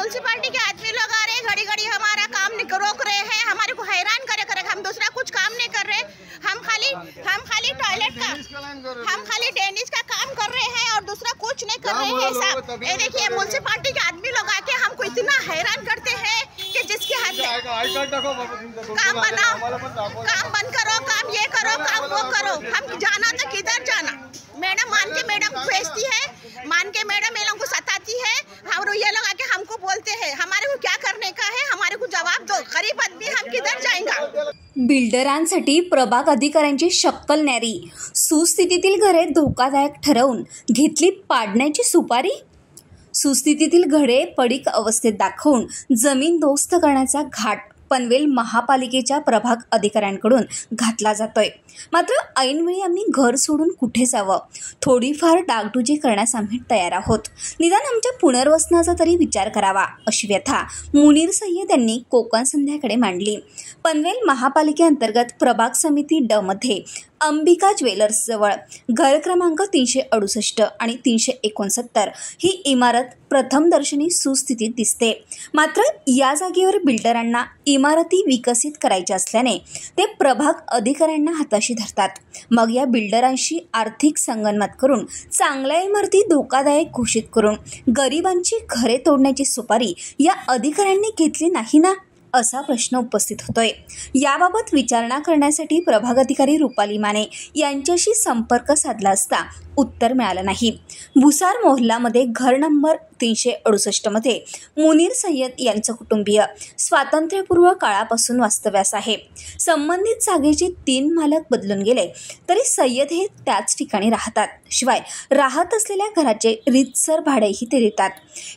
Municipality के आदमी लोग आ रहे हैं, घड़ी घड़ी हमारा काम रोक रहे हैं, हमारे को हैरान करे हम दूसरा कुछ काम नहीं कर रहे। हम खाली टॉयलेट का, हम खाली ड्रेनेज का काम कर रहे हैं और दूसरा कुछ नहीं कर रहे हैं। ये देखिए म्यूनसिपालिटी के आदमी लोग आके हमको इतना हैरान करते हैं कि जिसके हाथ में काम बनाओ, काम बंद करो, काम ये करो, काम वो करो। हम जाना तो किधर जाना? मैडम मान के मैडम भेजती है, मान के मैडम ये लोगों को सताती है। हम ये लोग आके हमको बोलते हैं हमारे को क्या करने का है, हमारे को जवाब दो। गरीब आदमी हम किधर जाएंगा? बिल्डरांसाठी प्रभाग अधिकाऱ्यांची शक्कल न्यारी। सुस्थितीतील घरे धोकादायक ठरवून घेतली पाडण्याची सुपारी। सुस्थितीतील घरे पडीक अवस्थेत दाखवून जमीन दोस्त करण्याचा घाट पनवेल महापालिकेच्या प्रभाग अधिकाऱ्यांकडून घातला जातोय। मात्र ऐनवेळी आम्ही घर सोडून कुठे जावं, थोडीफार डागडुजी करण्यास आम्ही तयार आहोत। निदान आमच्या पुनर्वसनाचा तरी विचार करावा, अशी व्यथा मुनीर सय्यद यांनी कोकण संध्याकडे मांडली। पनवेल महापालिकेअंतर्गत प्रभाग समिती ड मध्ये अंबिका ज्वेलर्स जवळ घर क्रमांक 368 आणि 369 ही इमारत प्रथम दर्शनी सुस्थितीत दिसते। मात्र या जागेवर बिल्डरांना इमारती विकसित करायच्या असल्याने ते प्रभाग अधिकाऱ्यांना हाताशी धरतात। मग या बिल्डरांशी आर्थिक संगनमत करून चांगल्या इमारती धोकादायक घोषित करून गरिबांची घरे तोडण्याची सुपारी या अधिकाऱ्यांनी घेतली नाही ना, असा प्रश्न उपस्थित होतोय। याबाबत विचारणा करण्यासाठी प्रभाग अधिकारी रुपाली माने यांच्याशी संपर्क साधला असता उत्तर मिळालं नाही। भुसार मोहल्लामध्ये घर नंबर 368 मध्ये मुनीर सय्यद यांचं कुटुंबीय स्वातंत्र्यपूर्व काळापासून वास्तव्यास आहे। संबंधित जागेचे 3 मालक बदलून गेले तरी सय्यद हे त्याच ठिकाणी राहतात। शिवाय राहत असलेल्या घराचे रीतसर भाडेही ते देतात।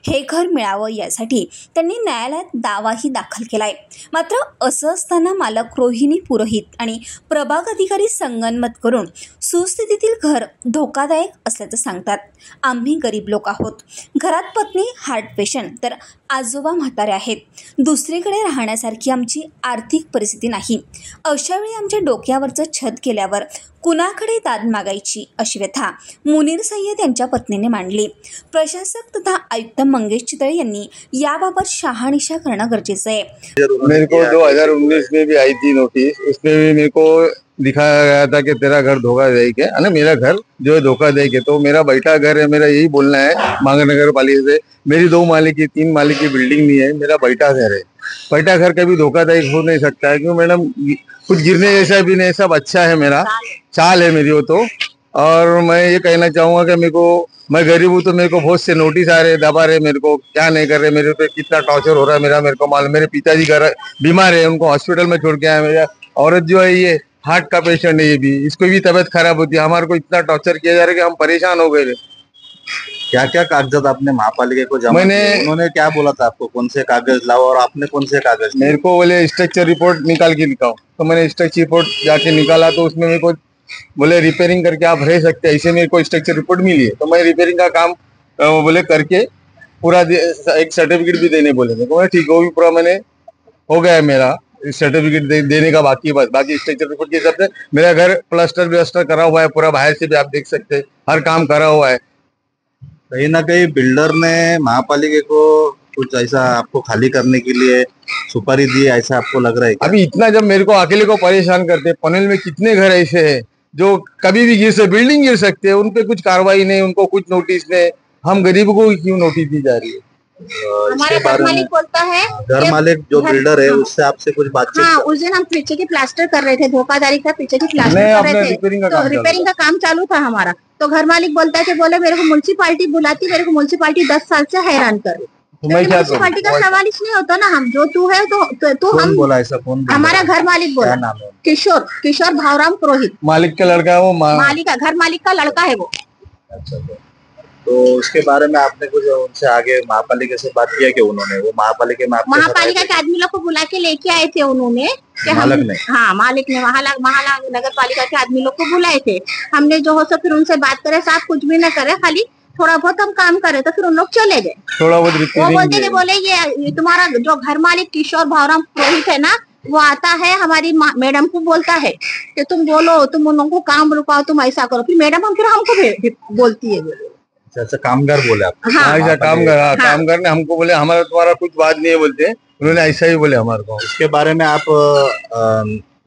हे घर मिळावं यासाठी त्यांनी न्यायालयात दावाही दाखल केलाय। मात्र असं असताना मालक रोहिणी पुरोहित आणि प्रभाग अधिकारी संगनमत करून सुस्थितीतील घर धोकादायक असल्याचं सांगतात। आम्ही गरीब लोक आहोत, घरात पत्नी हार्ट पेशंट तर आजोबा म्हातारे आहेत, दुसरीकडे राहण्यासारखी आमची आर्थिक परिस्थिती नाही। अशा वेळी आमच्या डोक्यावरचं छत गेल्यावर कुणाकडे दाद मागायची, अशी व्यथा मुनीर सय्यद यांच्या पत्नीने मांडली। प्रशासक तथा आयुक्त मंगेश चितळे यांनी याबाबत शहानिशा करणं गरजेचं आहे। मेरे को 2019 में भी आई थी नोटिस, उसमें भी मेरे को दिखाया गया था कि तेरा घर धोखादायक है, ना मेरा घर जो है धोखादायक है। तो मेरा बैठा घर है, मेरा यही बोलना है महानगर पालिका से। मेरी 2 माले की 3 माले की बिल्डिंग नहीं है, मेरा बैठा घर है। बैठा घर कभी धोखादायक हो नहीं सकता है, क्यों मैडम? कुछ गिरने जैसा भी नहीं, सब अच्छा है, मेरा चाल है मेरी वो तो। और मैं ये कहना चाहूंगा कि मेरे को, मैं गरीब हूँ तो मेरे को बहुत से नोटिस आ रहे, दबा रहे, मेरे को क्या नहीं कर रहे, मेरे पे कितना टॉर्चर हो रहा है मेरे को मालूम। मेरे पिताजी घर बीमार है, उनको हॉस्पिटल में छोड़ के आया। मेरा औरत जो है ये हार्ट का पेशेंट है, ये भी, इसको भी तबीयत खराब होती है। हमारे को इतना टॉर्चर किया जा रहा है कि हम परेशान हो गए। क्या क्या कागजात आपने महापालिका को जमा किए? उन्होंने क्या बोला था आपको, कौन से कागज लाओ, और आपने कौन से कागज? मेरे को बोले स्ट्रक्चर रिपोर्ट निकाल के दिखाओ, तो मैंने स्ट्रक्चर रिपोर्ट जाके निकाला, तो उसमें मेरे को बोले रिपेयरिंग करके आप रह सकते हैं, ऐसे मेरे को स्ट्रक्चर रिपोर्ट मिली है। तो मैं रिपेयरिंग का काम बोले करके पूरा एक सर्टिफिकेट भी देने बोले थे, तो ठीक, वो भी पूरा मैंने हो गया है, मेरा सर्टिफिकेट देने का बाकी है बस। बाकी स्ट्रक्चर रिपोर्ट के हिसाब से मेरा घर प्लास्टर करा हुआ है पूरा, बाहर से भी आप देख सकते हैं, हर काम करा हुआ है। कहीं ना कहीं बिल्डर ने महापालिका को कुछ ऐसा आपको खाली करने के लिए सुपारी दी, ऐसा आपको लग रहा है क्या? अभी इतना जब मेरे को अकेले को परेशान करते, पनवेल में कितने घर ऐसे हैं जो कभी भी गिर सकते, बिल्डिंग गिर सकते हैं, उनपे कुछ कार्रवाई नहीं, उनको कुछ नोटिस नहीं। हम गरीब को क्यों नोटिस दी जा रही है? हमारा घर मालिक बोलता है, घर मालिक जो बिल्डर है उससे आपसे कुछ बातचीत? हाँ, उस दिन हम पीछे की प्लास्टर कर रहे थे, धोखाधड़ी का पीछे की प्लास्टर कर रहे थे, तो रिपेयरिंग का काम चालू था हमारा। तो घर मालिक बोलता है कि बोले मेरे को म्यूनसिपालिटी बुलाती, मेरे को म्यूनसिपालिटी 10 साल से हैरान कर रही। म्यूनसिपालिटी का सवाल इसलिए होता ना, हम जो तू है तो हम बोला ऐसा, कौन? हमारा घर मालिक बोला, किशोर भावराम पुरोहित, मालिक का लड़का है वो, मालिक का घर मालिक का लड़का है वो। अच्छा, तो उसके बारे में आपने कुछ उनसे आगे महापालिका से बात किया कि उन्होंने, वो महापालिका के आदमी लोग को बुला के लेके आए थे उन्होंने, मालिक ने? हाँ, मालिक ने नगर पालिका के आदमी लोग को बुलाए थे। हमने जो हो सो फिर उनसे बात करे, साहब कुछ भी न करे, खाली थोड़ा बहुत हम काम करे, तो फिर उन लोग चले गए। थोड़ा बहुत वो बोलते थे, बोले ये तुम्हारा जो घर मालिक किशोर भावराम पुरोहित है ना, वो आता है हमारी मैडम को बोलता है कि तुम बोलो, तुम उन लोगों को काम रुकाओ, तुम ऐसा करो। फिर मैडम हमको बोलती है। अच्छा कामगार बोले आप? हाँ ऐसा काम करने हमको बोले हमारा तुम्हारा कुछ बात नहीं है बोलते, उन्होंने ऐसा ही बोले हमारे को। इसके बारे में आप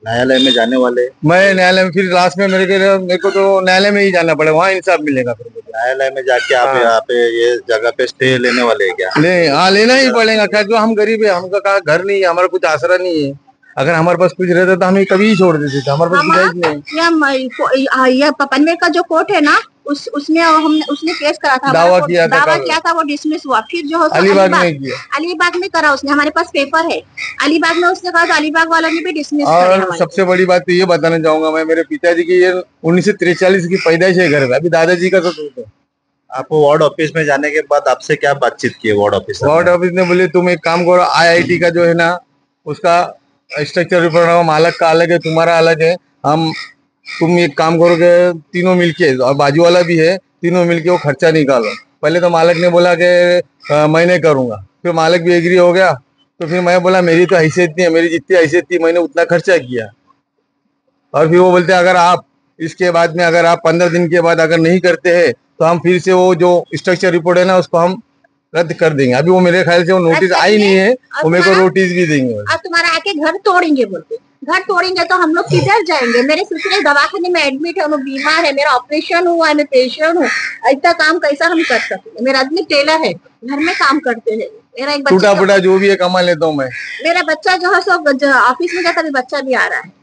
न्यायालय में जाने वाले? मैं न्यायालय में, फिर लास्ट में मेरे को तो न्यायालय में ही जाना पड़ेगा, वहाँ इंसाफ मिलेगा फिर मुझे। न्यायालय में जाके आप यहाँ पे ये जगह पे स्टे लेने वाले हैं क्या? हाँ लेना ही पड़ेगा, क्या जो हम गरीब है, हमका कहा घर नहीं है, हमारा कुछ आसरा नहीं है। अगर हमारे पास कुछ रहता तो हम कभी ही छोड़ देते थे, हमारे पास कुछ नहीं। ये पनवेल का जो कोर्ट है ना, उसने केस करा था, दावा किया था, वो डिसमिस हुआ। फिर जो अलीबाग में किया, अलीबाग में करा उसने, हमारे पास पेपर है अलीबाग में, उसने कहा तो अलीबाग वाला ने भी डिसमिस और सबसे बड़ी बात तो ये बताना चाहूंगा मैं, मेरे पिताजी की ये 1943 की पैदाइश है घर में, अभी दादाजी का तो आपको वार्ड ऑफिस में जाने के बाद आपसे क्या बातचीत की है वार्ड ऑफिस ने? बोले तुम एक काम करो, IIT का जो है ना उसका स्ट्रक्चर रिपोर्ट मालक का अलग है, तुम्हारा अलग है, तुम एक काम करोगे तीनों मिलके, और बाजू वाला भी है, तीनों मिलके वो खर्चा निकालो। पहले तो मालक ने बोला कि मैं नहीं करूंगा, फिर मालक भी एग्री हो गया, तो फिर मैं बोला मेरी तो हैसियत नहीं है, मेरी जितनी हैसियत थी मैंने उतना खर्चा किया। और फिर वो बोलते अगर आप इसके बाद में अगर आप 15 दिन के बाद अगर नहीं करते हैं तो हम फिर से वो जो स्ट्रक्चर रिपोर्ट है ना उसको हम रद्द कर देंगे। अभी वो मेरे ख्याल से वो नोटिस आई नहीं है, वो मेरे को नोटिस भी देंगे। और तुम्हारा आके घर तोड़ेंगे बोलते, घर तोड़ेंगे तो हम लोग किधर जाएंगे? मेरे ससुर दवाखाने में एडमिट है, वो बीमार है, मेरा ऑपरेशन हुआ है, मैं पेशेंट हूँ, ऐसा काम कैसा हम कर सकते? मेरा आदमी टेलर है, घर में काम करते हैं, मेरा एक टूटा फूटा जो भी है कमा लेता हूँ मैं। मेरा बच्चा जो है सो ऑफिस में जाता है, बच्चा भी आ रहा है।